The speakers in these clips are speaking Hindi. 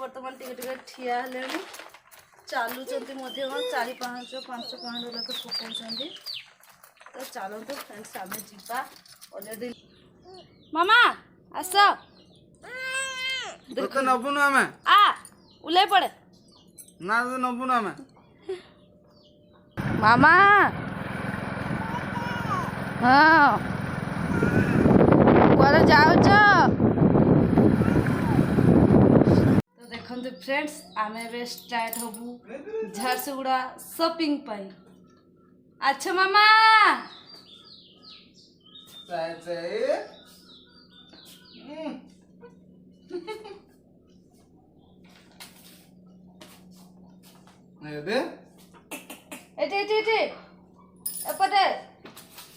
बर्तमान टिके ठिया हेले चलुंट 4-5 पाउंड लोक पकाउं तो चलते फ्रेंड्स आम जा अलरेडी मामा आस नबुनु आमे आ उल्ले पड़े ना नबुनु आमे मामा हाँ कुआरे जाऊच तो देखो फ्रेंड्स आम ए स्टार्ट हबू झारसुगुड़ा शॉपिंग पाई। अच्छा मामा एपटे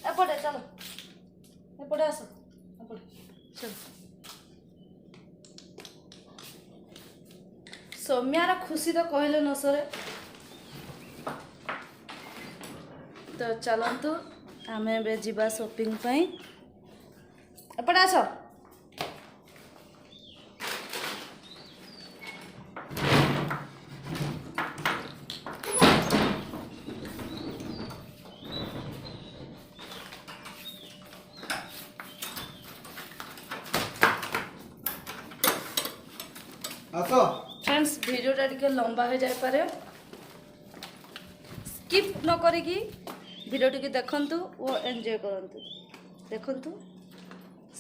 एपटे चलो एपटे आस एपटे चलो सौम्यार खुशी तो कहले न सरे तो चलतु आम ए जा शॉपिंग पाई एपटे आस फ्रेंड्स वीडियोटा टिके लंबा हो जाए पारे स्किप न करिकी वीडियो टिके देखंतु और एंजॉय करंतु। देखंतु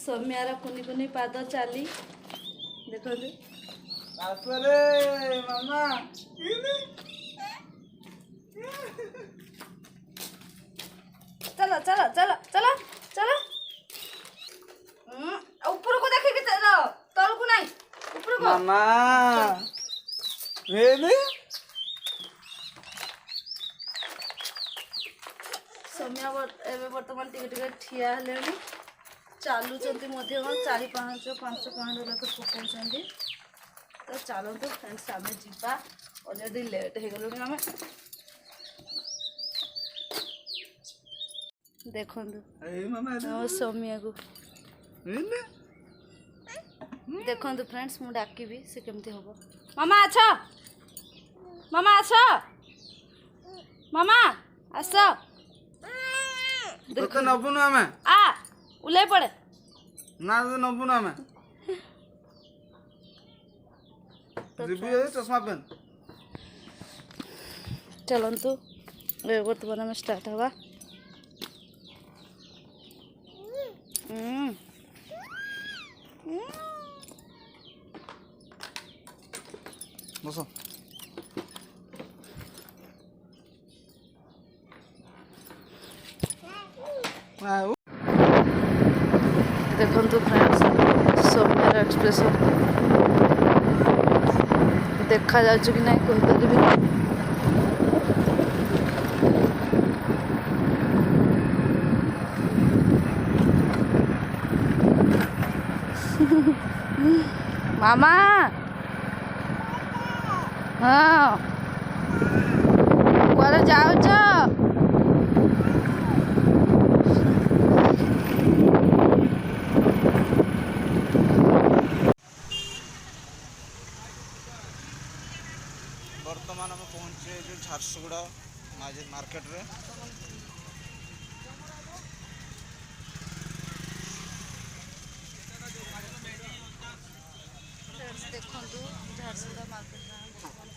सौम्यार कुनी कुनी पाद चाली देखंतु आसरे मामा चलो चलो चलो चलो चलो ऊपर को देखिए तल को नहीं ऊपर को मामा रेडी सौम्या बर्तमान टिके ठिया हेले चलुंट 4-5 पाउंड लोक पकाउं तो चलते फ्रेंड्स आम जा अलरेडी लेट हो गलु आम देखो सौम्या को देखो फ्रेंड्स मु डाकिबी से केमती हम मामा आछ मामा आछ मामा आस नबुनु आमे आ उल्ले पड़े ना नबुनु आमे चश्मा पेन चलतु बर्तमान आम स्टार्ट हवा बस देखो फ्रेंड्स सौम्यार एक्सप्रेशन देखा जा कि ना कहीपर मामा हाँ कुआरे जाऊच बर्तमान आम पहुँचे जो झारसुगुड़ा मार्केट रे देखो झारसुगुड़ा मार्केट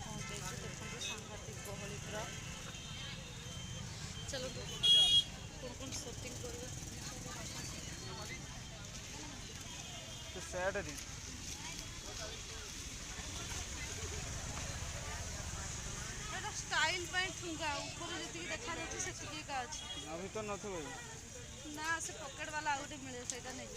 पहुँचे देखो सांघातिक गहली पूरा चलो कौन कौन शॉपिंग कर स्टाइल ठुंगा ऊपर जी देखा जाती का अच्छे अभी तो नथु ना से पकेट वाला आउटे मिले से नहीं